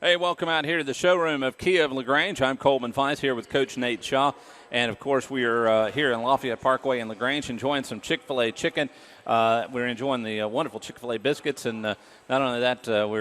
Hey, welcome out here to the showroom of Kia of LaGrange. I'm Coleman Fies here with Coach Nate Shaw. And, of course, we are here in Lafayette Parkway in LaGrange enjoying some Chick-fil-A chicken. We're enjoying the wonderful Chick-fil-A biscuits. And not only that, we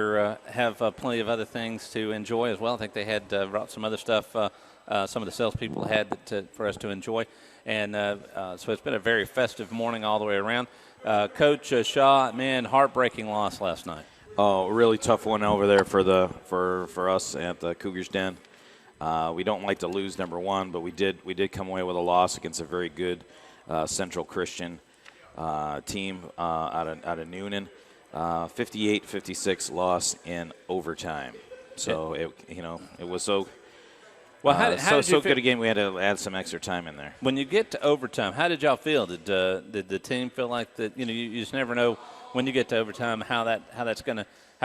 have plenty of other things to enjoy as well. I think they had brought some other stuff some of the salespeople had for us to enjoy. And so it's been a very festive morning all the way around. Coach Shaw, man, heartbreaking loss last night. Oh, really tough one over there for us at the Cougars Den. We don't like to lose, number one, but we did come away with a loss against a very good Central Christian team out of Noonan. 58-56 loss in overtime. So it was so. Well, how so good a game. We had to add some extra time in there. When you get to overtime, how did y'all feel? Did the team feel like that? You just never know when you get to overtime how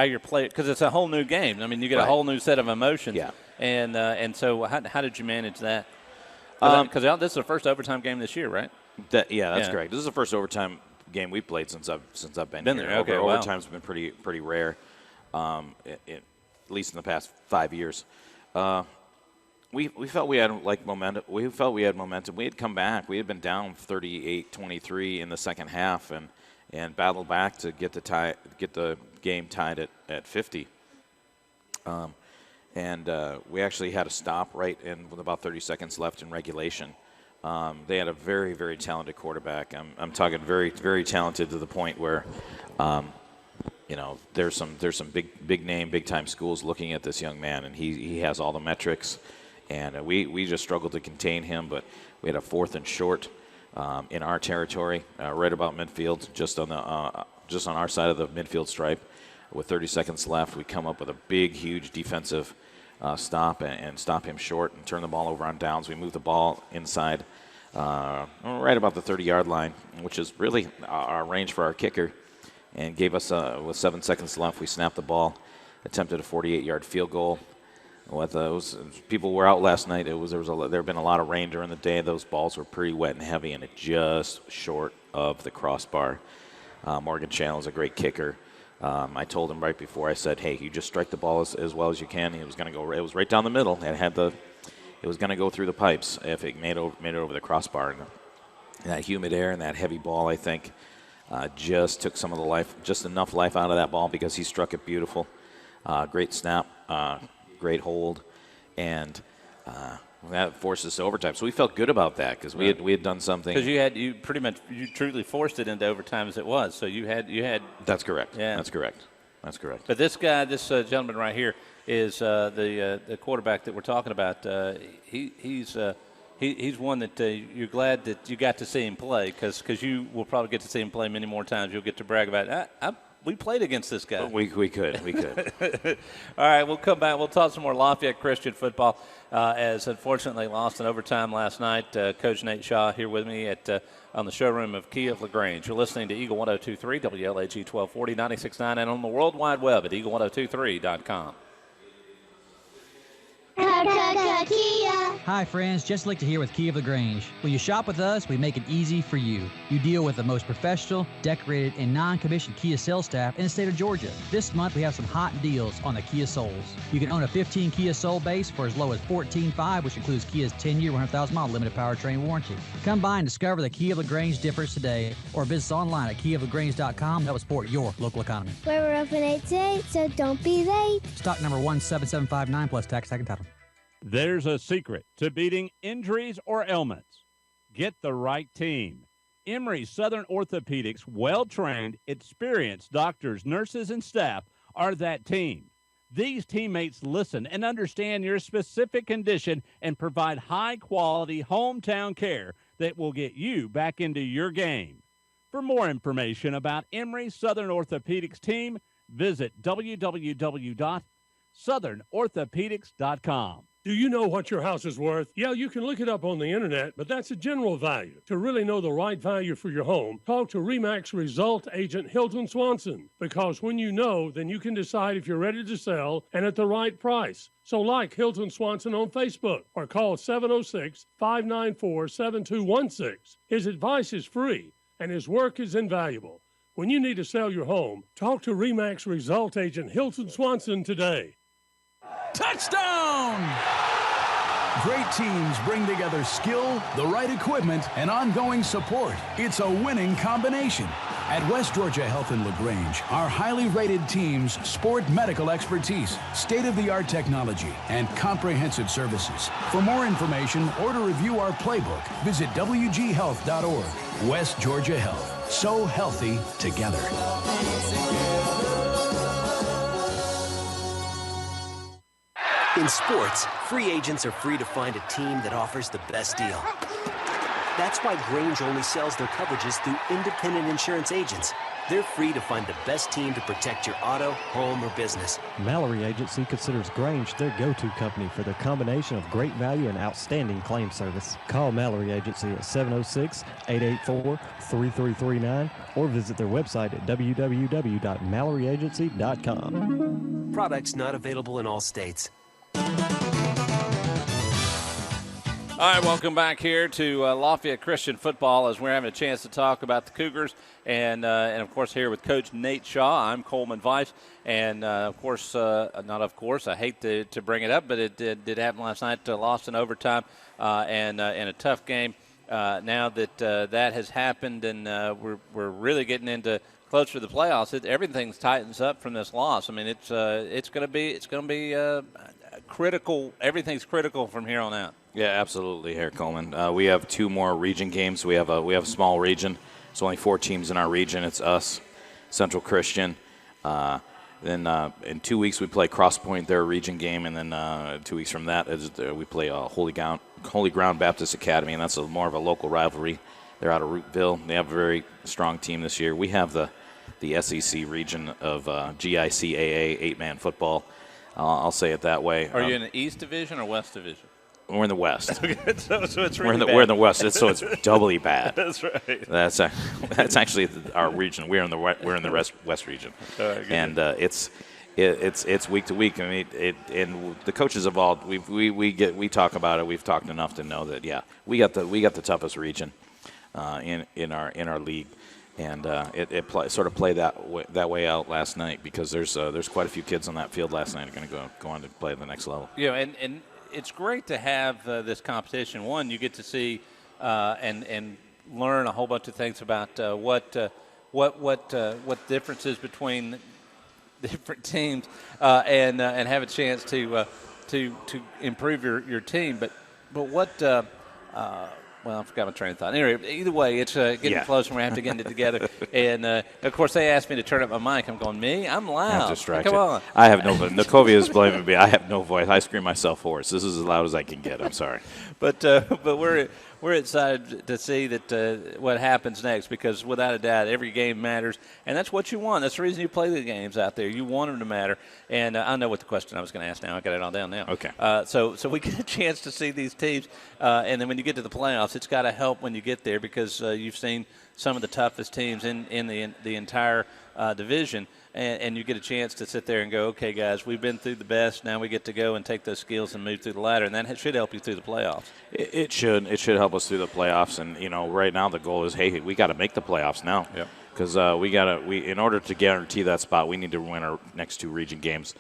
you're playing, because it's a whole new game. I mean, you get a whole new set of emotions. Yeah. And so how did you manage that? Because this is the first overtime game this yeat, right? That's correct. This is the first overtime game we played since I've been here. There. Okay, Overtime's been pretty rare, at least in the past 5 years. We felt we had momentum. We had come back. We had been down 38-23 in the second half, and battled back to get the game tied at 50. We actually had a stop right in with about 30 seconds left in regulation. They had a very, very talented quarterback. I'm talking very, very talented to the point where, there's some big name, big time schools looking at this young man, and he has all the metrics. And we just struggled to contain him, but we had a 4th and short in our territory, right about midfield, just on our side of the midfield stripe. With 30 seconds left, we come up with a big, huge defensive stop and stop him short and turn the ball over on downs. We move the ball inside right about the 30-yard line, which is really our range for our kicker, and gave us, with 7 seconds left, we snapped the ball, attempted a 48-yard field goal. With those people were out last night. There had been a lot of rain during the day. Those balls were pretty wet and heavy, and it just short of the crossbar. Morgan Channel is a great kicker. I told him right before. I said, "Hey, you just strike the ball as well as you can." It was going to go. It was right down the middle. It was going to go through the pipes if it made it over the crossbar. And that humid air and that heavy ball, I think, just took some of the life, just enough life out of that ball because he struck it beautiful. Great snap. Great hold, and that forced us to overtime. So we felt good about that because we had done something. Because you truly forced it into overtime as it was. So you had. That's correct. Yeah, that's correct. But this guy, this gentleman right here, is the quarterback that we're talking about. He's one that you're glad that you got to see him play because you will probably get to see him play many more times. You'll get to brag about it. We played against this guy. We could. All right, we'll come back. We'll talk some more Lafayette Christian football as unfortunately lost in overtime last night. Coach Nate Shaw here with me on the showroom of Kia of LaGrange. You're listening to Eagle 102.3, WLAG 1240, 96.9, and on the World Wide Web at eagle1023.com. Kia. Hi friends, Jess Lichter here with Kia of LaGrange. When you shop with us, we make it easy for you. You deal with the most professional, decorated, and non-commissioned Kia sales staff in the state of Georgia. This month we have some hot deals on the Kia Souls. You can own a 15 Kia Soul base for as low as $14,500, which includes Kia's 10-year, 100,000-mile limited powertrain warranty. Come by and discover the Kia of LaGrange difference today, or visit us online at kiaoflagrange.com to help support your local economy. We're open 8 to 8, so don't be late. Stock number 17759 plus tax, tag, and title. There's a secret to beating injuries or ailments. Get the right team. Emory Southern Orthopedics' well-trained, experienced doctors, nurses, and staff are that team. These teammates listen and understand your specific condition and provide high-quality hometown care that will get you back into your game. For more information about Emory Southern Orthopedics team, visit www.southernorthopedics.com. Do you know what your house is worth? Yeah, you can look it up on the internet, but that's a general value. To really know the right value for your home, talk to RE/MAX Result Agent Hilton Swanson. Because when you know, then you can decide if you're ready to sell and at the right price. So like Hilton Swanson on Facebook or call 706-594-7216. His advice is free and his work is invaluable. When you need to sell your home, talk to RE/MAX Result Agent Hilton Swanson today. Touchdown! Great teams bring together skill, the right equipment, and ongoing support. It's a winning combination. At West Georgia Health in LaGrange, our highly rated teams sport medical expertise, state-of-the-art technology, and comprehensive services. For more information or to review our playbook, visit wghealth.org. West Georgia Health. So healthy together. In sports, free agents are free to find a team that offers the best deal. That's why Grange only sells their coverages through independent insurance agents. They're free to find the best team to protect your auto, home, or business. Mallory Agency considers Grange their go-to company for their combination of great value and outstanding claim service. Call Mallory Agency at 706-884-3339 or visit their website at www.malloryagency.com. Products not available in all states. All right, welcome back here to Lafayette Christian football as we're having a chance to talk about the Cougars. And of course, here with Coach Nate Shaw, I'm Coleman Weiss. And, I hate to bring it up, but it did happen last night. Lost in overtime and a tough game. Now that that has happened and we're really getting into closer to the playoffs, everything tightens up from this loss. I mean, it's going to be critical. Everything's critical from here on out. Yeah, absolutely, here, Coleman. We have 2 more region games. We have a small region. There's only 4 teams in our region. It's us, Central Christian. Then in 2 weeks we play Cross Point, their region game, and then 2 weeks from that we play Holy Ground Baptist Academy, and that's more of a local rivalry. They're out of Rootville. They have a very strong team this year. We have the SEC region of GICAA 8-man football. I'll say it that way. Are you in the East Division or West Division? We're in the West. so it's really we're in the West, so it's doubly bad. That's right. That's actually our region. We're in the West region, and it's week to week. I mean, and the coaches involved. We talk about it. We've talked enough to know that we got the toughest region in our league. And it sort of played that way out last night because there's quite a few kids on that field last night who are going to go on to play at the next level. Yeah, and it's great to have this competition. One, you get to see and learn a whole bunch of things about what differences between different teams and have a chance to improve your team. But what. Well, I forgot my train of thought. Anyway, either way, it's getting close, and we have to get it together. And, of course, they asked me to turn up my mic. I'm going, me? I'm loud. I'm distracted. Come on. I have no voice. Nikovia is blaming me. I have no voice. I scream myself hoarse. This is as loud as I can get. I'm sorry. But we're excited to see that what happens next because, without a doubt, every game matters. And that's what you want. That's the reason you play the games out there. You want them to matter. And I know what the question I was going to ask now. I got it all down now. Okay. So we get a chance to see these teams. And then when you get to the playoffs, it's got to help when you get there because you've seen some of the toughest teams in the entire division. And you get a chance to sit there and go, okay, guys, we've been through the best. Now we get to go and take those skills and move through the ladder, and that should help you through the playoffs. It should. It should help us through the playoffs. And right now the goal is, hey, we got to make the playoffs now. Yep. Because in order to guarantee that spot, we need to win our next 2 region games.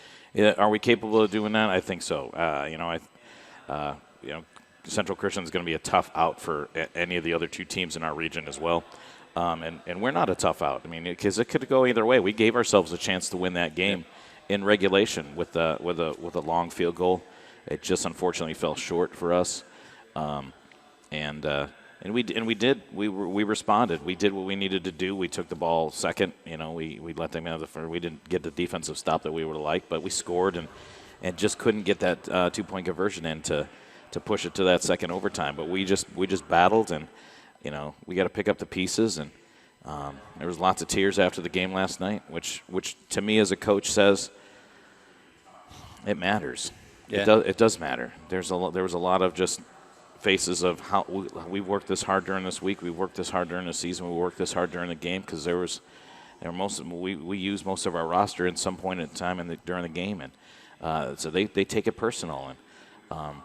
Are we capable of doing that? I think so. Central Christian is going to be a tough out for any of the other 2 teams in our region as well. And we're not a tough out. I mean, because it could go either way. We gave ourselves a chance to win that game in regulation with a long field goal. It just unfortunately fell short for us. And we responded. We did what we needed to do. We took the ball second. We let them have the first. We didn't get the defensive stop that we would have liked, but we scored and just couldn't get that 2-point conversion in to push it to that second overtime. But we just battled and. We got to pick up the pieces, and there was lots of tears after the game last night, which to me as a coach says it matters. Yeah. It does matter. There was a lot of just faces of how we worked this hard during this week, we worked this hard during the season, we worked this hard during the game because we used most of our roster at some point in time during the game, and so they take it personal, and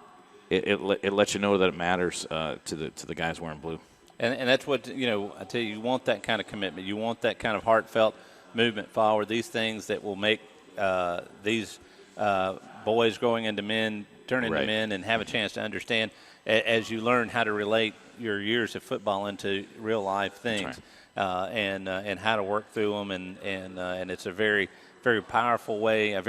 it lets you know that it matters to the guys wearing blue. And that's what, I tell you want that kind of commitment. You want that kind of heartfelt movement forward, these things that will make these boys growing into men, turning into men, and have a chance to understand as you learn how to relate your years of football into real life things, and how to work through them, and it's a very, very powerful way, a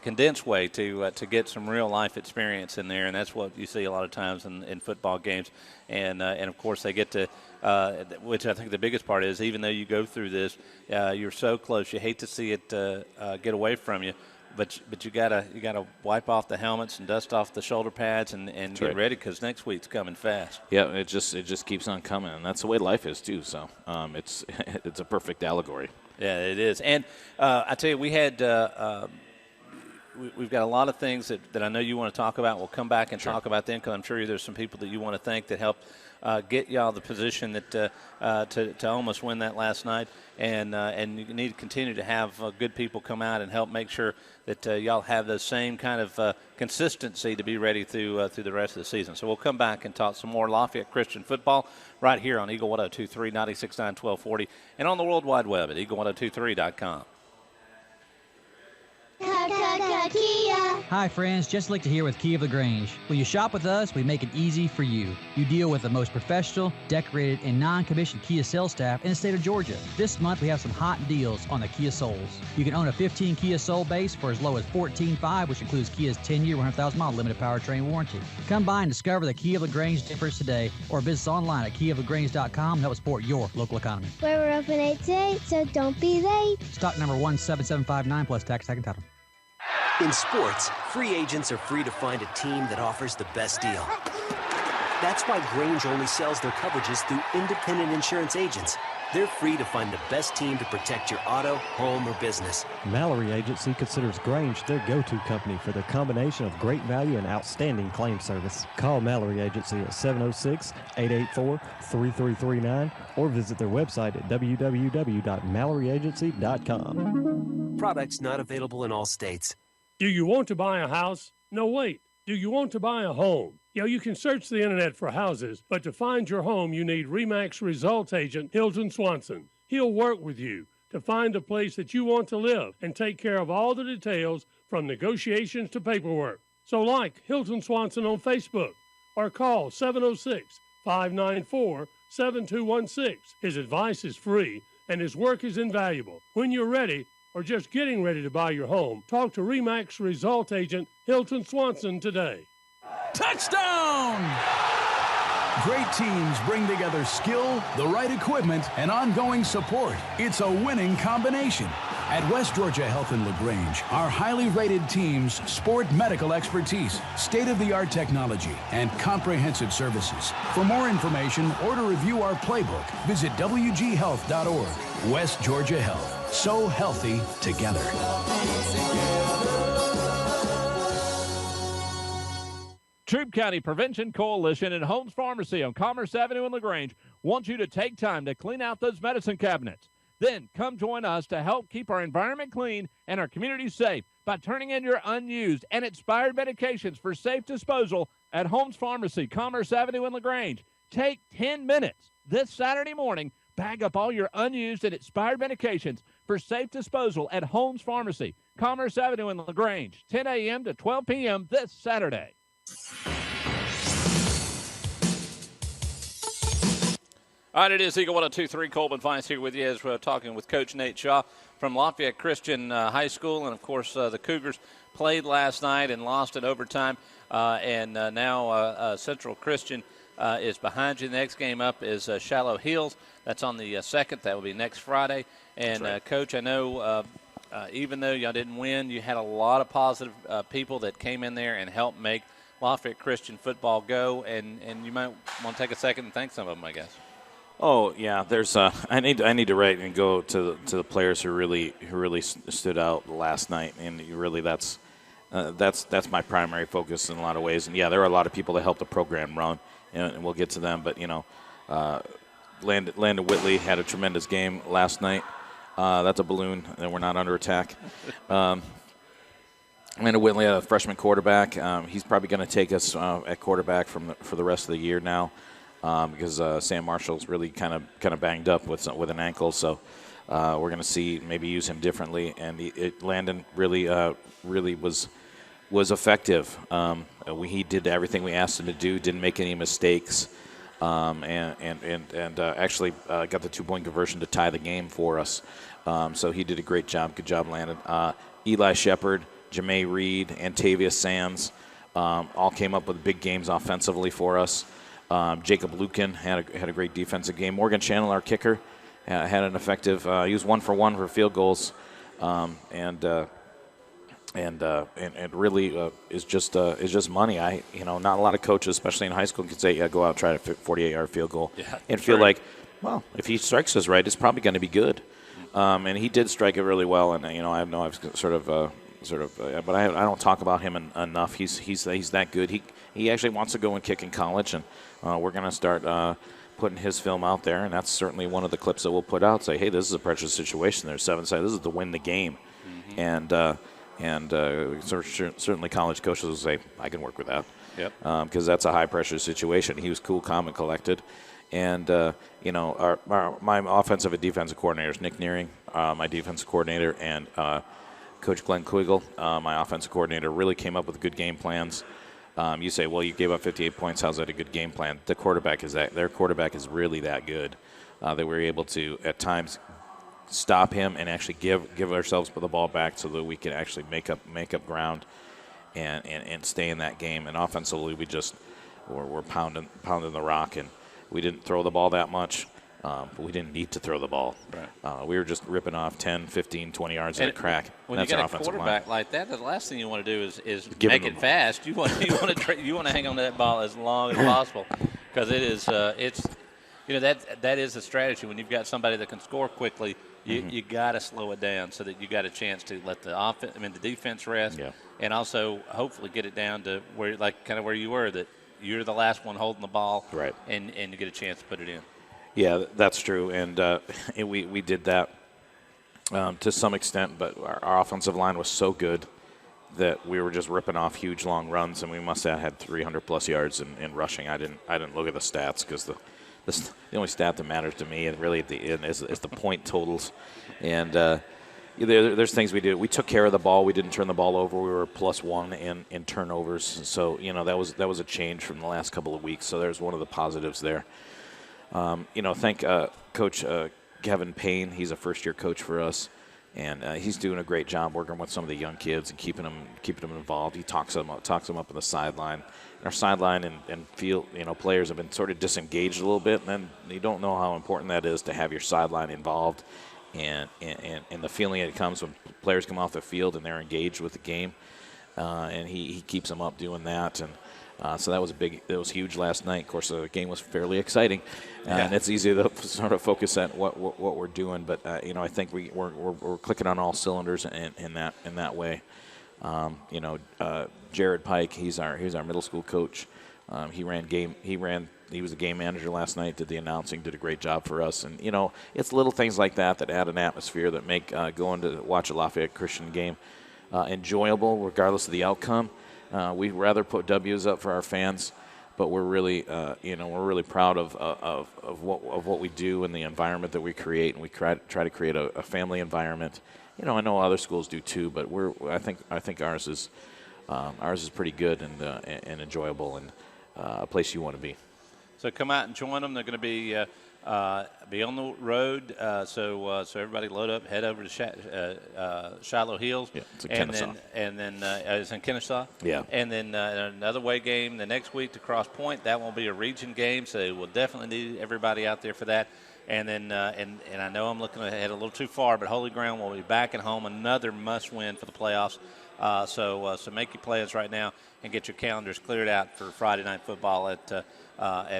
condensed way to get some real life experience in there, and that's what you see a lot of times in football games, and of course they get to, which I think the biggest part is, even though you go through this, you're so close, you hate to see it get away from you. But you gotta wipe off the helmets and dust off the shoulder pads and get ready, because next week's coming fast. Yeah, it just keeps on coming, and that's the way life is too. So it's a perfect allegory. Yeah, it is. And I tell you, we had we've got a lot of things that I know you want to talk about. We'll come back and talk about them, because I'm sure there's some people that you want to thank that helped get y'all the position that to almost win that last night. And you need to continue to have good people come out and help make sure that y'all have the same kind of consistency to be ready through the rest of the season. So we'll come back and talk some more Lafayette Christian football right here on Eagle 102.3, 96.9, 1240, and on the World Wide Web at eagle1023.com. Kia. Hi friends, Jess Lichter here with Key of LaGrange. When you shop with us, we make it easy for you. You deal with the most professional, decorated, and non-commissioned Kia sales staff in the state of Georgia. This month we have some hot deals on the Kia Souls. You can own a 15 Kia Soul base for as low as $14,500, which includes Kia's 10-year, 100,000-mile limited powertrain warranty. Come by and discover the Key of LaGrange difference today, or visit us online at keyoflagrange.com and help support your local economy. Where we're open 8 to 8, so don't be late. Stock number 17759 plus tax, second title. In sports, free agents are free to find a team that offers the best deal. That's why Grange only sells their coverages through independent insurance agents. They're free to find the best team to protect your auto, home, or business. Mallory Agency considers Grange their go-to company for their combination of great value and outstanding claim service. Call Mallory Agency at 706-884-3339 or visit their website at www.malloryagency.com. Products not available in all states. Do you want to buy a house? No, wait. Do you want to buy a home? You can search the internet for houses, but to find your home, you need RE/MAX results agent Hilton Swanson. He'll work with you to find a place that you want to live and take care of all the details from negotiations to paperwork. So like Hilton Swanson on Facebook or call 706-594-7216. His advice is free and his work is invaluable. When you're ready, or just getting ready to buy your home, talk to RE/MAX result agent Hilton Swanson today. Touchdown! Great teams bring together skill, the right equipment, and ongoing support. It's a winning combination. At West Georgia Health in LaGrange, our highly rated teams sport medical expertise, state-of-the-art technology, and comprehensive services. For more information or to review our playbook, visit wghealth.org. West Georgia Health. So healthy together. Troup County Prevention Coalition and Holmes Pharmacy on Commerce Avenue in LaGrange want you to take time to clean out those medicine cabinets. Then come join us to help keep our environment clean and our community safe by turning in your unused and expired medications for safe disposal at Holmes Pharmacy, Commerce Avenue in LaGrange. Take 10 minutes this Saturday morning. Bag up all your unused and expired medications for safe disposal at Holmes Pharmacy, Commerce Avenue in LaGrange, 10 a.m. to 12 p.m. this Saturday. All right, it is Eagle 102.3. Coleman Fines here with you as we're talking with Coach Nate Shaw from Lafayette Christian High School. And, of course, the Cougars played last night and lost in overtime. And now Central Christian is behind you. The next game up is Shallow Hills. That's on the 2nd. That will be next Friday. And, Coach, I know even though y'all didn't win, you had a lot of positive people that came in there and helped make Lafayette Christian football go. And you might want to take a second and thank some of them, I guess. Oh yeah, there's I need to write and go to the players who really stood out last night, and really that's my primary focus in a lot of ways. And yeah, there are a lot of people that helped the program run, and we'll get to them. But Landon Whitley had a tremendous game last night. That's a balloon, and we're not under attack. Landon Whitley, a freshman quarterback, he's probably going to take us at quarterback for the rest of the year now. Because Sam Marshall's really kind of banged up with an ankle, so we're going to see maybe use him differently. And Landon really was effective. He did everything we asked him to do, didn't make any mistakes, and actually got the 2-point conversion to tie the game for us. So he did a great job. Good job, Landon. Eli Shepard, Ja'May Reed, Antavius Sands all came up with big games offensively for us. Jacob Lukin had a great defensive game. Morgan Channel, our kicker, had an effective. He was 1 for 1 for field goals, and really is just money. Not a lot of coaches, especially in high school, can say, go out and try a 48-yard field goal, and feel like, well, if he strikes us right, it's probably going to be good. And he did strike it really well. And I know I've but I don't talk about him enough. He's that good. He actually wants to go and kick in college, and we're going to start putting his film out there, and that's certainly one of the clips that we'll put out. Say, hey, this is a precious situation. There's 7 sides. This is to win the game, and certainly college coaches will say, I can work with that, because that's a high pressure situation. He was cool, calm, and collected. And my offensive and defensive coordinators, Nick Nearing, my defensive coordinator, and Coach Glenn Quiggle, my offensive coordinator, really came up with good game plans. You say, well, you gave up 58 points. How's that a good game plan? Their quarterback is really that good that we were able to at times stop him and actually give ourselves the ball back so that we can actually make up ground and stay in that game. And offensively, we're pounding the rock, and we didn't throw the ball that much. But we didn't need to throw the ball. Right. We were just ripping off 10, 15, 20 yards in a crack. When that's you our got a offensive quarterback line. like that, the last thing you want to do is Give make him it fast. You want to hang on to that ball as long as possible, because it is that is a strategy. When you've got somebody that can score quickly, you got to slow it down so that you got a chance to let the defense rest, and also hopefully get it down to where where you were, that you're the last one holding the ball, right, and you get a chance to put it in. Yeah, that's true, and we did that to some extent, but our offensive line was so good that we were just ripping off huge long runs, and we must have had 300-plus yards in rushing. I didn't look at the stats, because the only stat that matters to me, and really at the end, is the point totals. And there's things we did. We took care of the ball. We didn't turn the ball over. We were +1 in turnovers. So that was a change from the last couple of weeks. So there's one of the positives there. Thank Coach Kevin Payne. He's a first-year coach for us, and he's doing a great job working with some of the young kids and keeping them involved. He talks them up on the sideline. Our sideline and field, players have been sort of disengaged a little bit, and then you don't know how important that is to have your sideline involved, and the feeling that comes when players come off the field and they're engaged with the game, and he keeps them up doing that. And so that was huge last night. Of course, the game was fairly exciting, and it's easy to sort of focus on what we're doing. But I think we're clicking on all cylinders in that way. Jared Pike, he's our middle school coach. He was a game manager last night. Did the announcing, did a great job for us. And it's little things like that add an atmosphere that make going to watch a Lafayette Christian game enjoyable, regardless of the outcome. We'd rather put W's up for our fans, but we're really proud of what we do and the environment that we create, and we try to create a family environment. I know other schools do too, but I think ours is pretty good and enjoyable, and a place you want to be. So come out and join them. They're going to be on the road, so everybody load up, head over to Shiloh Hills. Yeah, it's in Kennesaw. And then it's in Kennesaw. Yeah. And then another away game the next week to Cross Point. That won't be a region game, so we'll definitely need everybody out there for that. And then and I know I'm looking ahead a little too far, but Holy Ground will be back at home, another must-win for the playoffs. So make your plans right now and get your calendars cleared out for Friday night football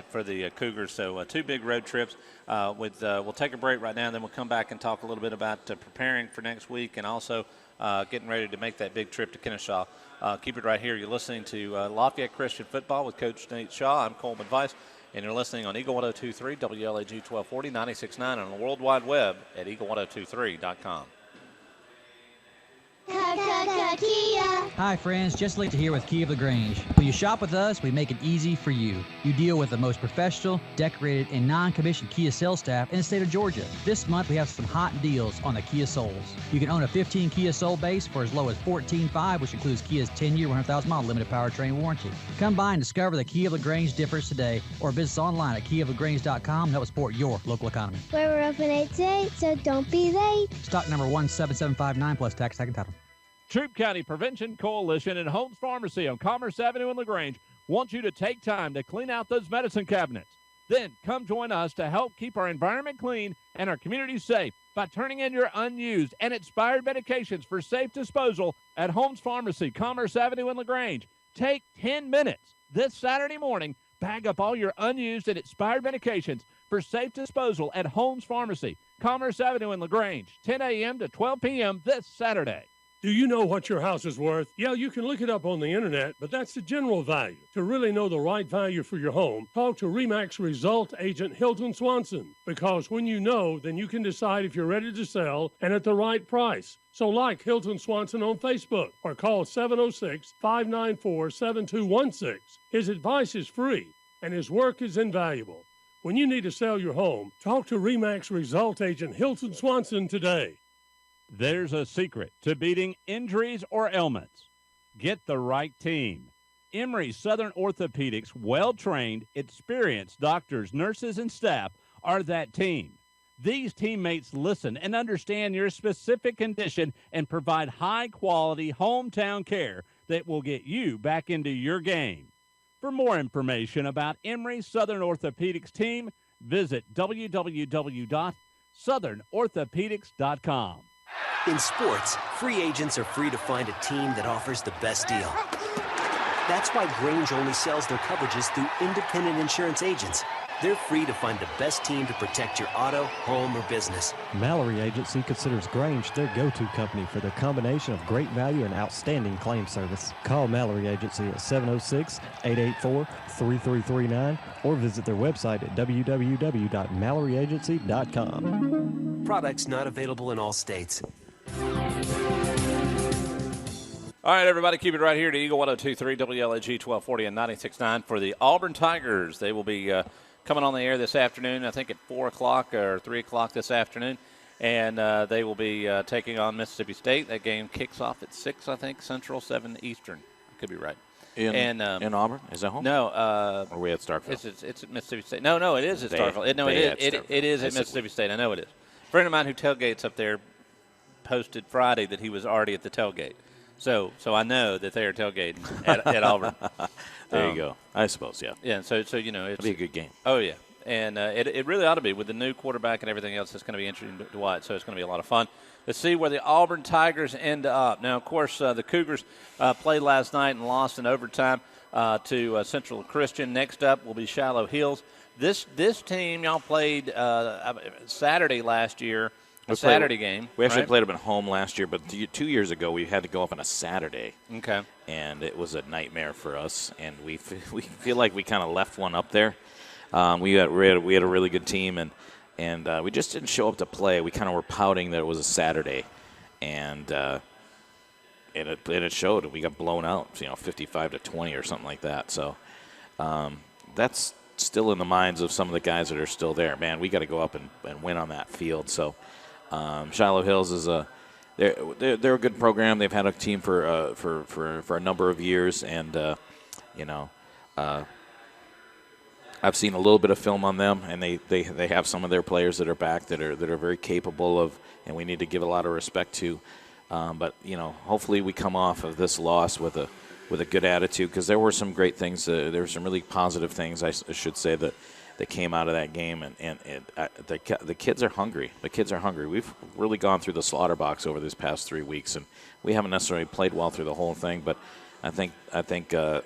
for the Cougars. So 2 big road trips. We'll take a break right now, and then we'll come back and talk a little bit about preparing for next week, and also getting ready to make that big trip to Kennesaw. Keep it right here. You're listening to Lafayette Christian Football with Coach Nate Shaw. I'm Coleman Weiss, and you're listening on Eagle 102.3, WLAG 1240, 96.9, and on the World Wide Web at eagle1023.com. Kia. Hi friends, Jess Lee here with Key of LaGrange. When you shop with us, we make it easy for you. You deal with the most professional, decorated, and non-commissioned Kia sales staff in the state of Georgia. This month we have some hot deals on the Kia Souls. You can own a 15 Kia Soul base for as low as $14,500, which includes Kia's 10-year, 100,000-mile limited powertrain warranty. Come by and discover the Key of LaGrange difference today, or visit us online at keyoflagrange.com and help support your local economy. Where we're open 8 to 8, so don't be late. Stock number 17759 plus tax, tag, and title. Troup County Prevention Coalition and Holmes Pharmacy on Commerce Avenue in LaGrange want you to take time to clean out those medicine cabinets. Then come join us to help keep our environment clean and our community safe by turning in your unused and expired medications for safe disposal at Holmes Pharmacy, Commerce Avenue in LaGrange. Take 10 minutes this Saturday morning, bag up all your unused and expired medications for safe disposal at Holmes Pharmacy, Commerce Avenue in LaGrange, 10 a.m. to 12 p.m. this Saturday. Do you know what your house is worth? Yeah, you can look it up on the internet, but that's the general value. To really know the right value for your home, talk to RE/MAX Result Agent Hilton Swanson. Because when you know, then you can decide if you're ready to sell and at the right price. So like Hilton Swanson on Facebook or call 706-594-7216. His advice is free and his work is invaluable. When you need to sell your home, talk to RE/MAX Result Agent Hilton Swanson today. There's a secret to beating injuries or ailments. Get the right team. Emory Southern Orthopedics' well-trained, experienced doctors, nurses, and staff are that team. These teammates listen and understand your specific condition and provide high-quality hometown care that will get you back into your game. For more information about Emory Southern Orthopedics team, visit www.southernorthopedics.com. In sports, free agents are free to find a team that offers the best deal. That's why Grange only sells their coverages through independent insurance agents. They're free to find the best team to protect your auto, home, or business. Mallory Agency considers Grange their go-to company for their combination of great value and outstanding claim service. Call Mallory Agency at 706-884-3339 or visit their website at www.malloryagency.com. Products not available in all states. All right, everybody, keep it right here to Eagle 102.3, WLAG 1240 and 96.9 for the Auburn Tigers. They will be coming on the air this afternoon, I think at 4 o'clock or 3 o'clock this afternoon, and they will be taking on Mississippi State. That game kicks off at 6, I think, Central, 7 Eastern. I could be right. In Auburn? Is that home? No. Or are we at Starkville? It's at Mississippi State. No, it is at Starkville. It is at Mississippi State. I know it is. A friend of mine who tailgates up there posted Friday that he was already at the tailgate. So I know that they are tailgating at Auburn. There you go. I suppose, yeah. Yeah, so you know. It'll be a good game. Oh, yeah. And it really ought to be. With the new quarterback and everything else, it's going to be interesting to watch. So it's going to be a lot of fun. Let's see where the Auburn Tigers end up. Now, of course, the Cougars played last night and lost in overtime to Central Christian. Next up will be Shiloh Hills. This team, y'all played Saturday last year. Saturday game. We actually right? played them at home last year, but 2 years ago we had to go up on a Saturday. Okay. And it was a nightmare for us, and we feel like we kind of left one up there. We had a really good team, and we just didn't show up to play. We kind of were pouting that it was a Saturday, and it showed. We got blown out, 55-20 or something like that. So that's still in the minds of some of the guys that are still there. Man, we got to go up and win on that field. So. Shiloh Hills is they're a good program. They've had a team for a number of years, and I've seen a little bit of film on them, and they have some of their players that are back that are very capable of, and we need to give a lot of respect to. But hopefully we come off of this loss with a good attitude, because there were some great things. There were some really positive things, I should say, that came out of that game, and the kids are hungry. The kids are hungry. We've really gone through the slaughter box over these past 3 weeks, and we haven't necessarily played well through the whole thing. But I think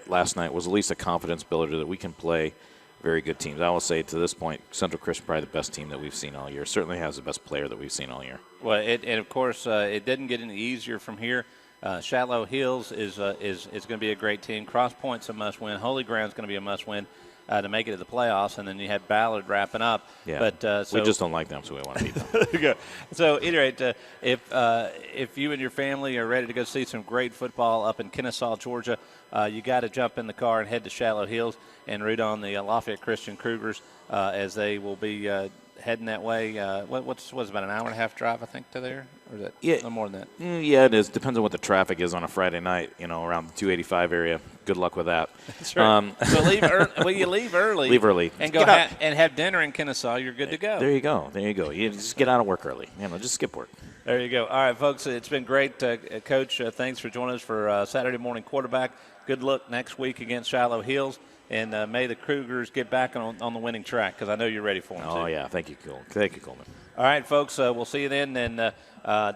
last night was at least a confidence builder that we can play very good teams. I will say to this point, Central Christian probably the best team that we've seen all year. Certainly has the best player that we've seen all year. Well, and of course it didn't get any easier from here. Shiloh Hills is going to be a great team. Cross Point's a must-win. Holy Ground's going to be a must-win. to make it to the playoffs, and then you had Ballard wrapping up. Yeah. But we just don't like them, so we want to beat them. Okay. So, at any rate, if you and your family are ready to go see some great football up in Kennesaw, Georgia, you got to jump in the car and head to Shallow Hills and root on the Lafayette Christian Cougars as they will be heading that way. What's about an hour and a half drive, I think, to there? Or is that no more than that? Yeah, it is. Depends on what the traffic is on a Friday night, around the 285 area. Good luck with that. That's right. So you leave early. Leave early. And go and have dinner in Kennesaw. You're good to go. There you go. You just get out of work early. Just skip work. There you go. All right, folks, it's been great. Coach, thanks for joining us for Saturday Morning Quarterback. Good luck next week against Shallow Hills. And may the Cougars get back on the winning track, because I know you're ready for them. Oh, yeah. Thank you, Coleman. All right, folks, we'll see you then. And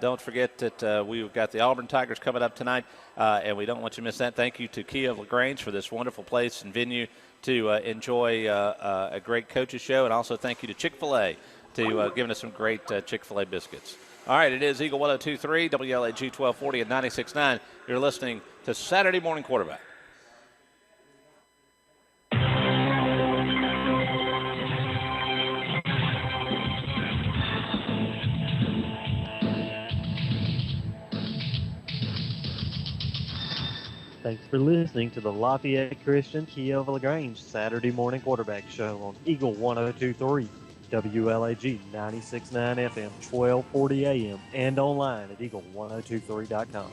don't forget that we've got the Auburn Tigers coming up tonight, and we don't want you to miss that. Thank you to Kia of LaGrange for this wonderful place and venue to enjoy a great coaches show. And also thank you to Chick-fil-A to giving us some great Chick-fil-A biscuits. All right, it is Eagle 102.3, WLAG 1240 and 96.9. You're listening to Saturday Morning Quarterback. Thanks for listening to the Lafayette Christian Kia of LaGrange Saturday Morning Quarterback Show on Eagle 102.3, WLAG 96.9 FM, 1240 AM, and online at eagle1023.com.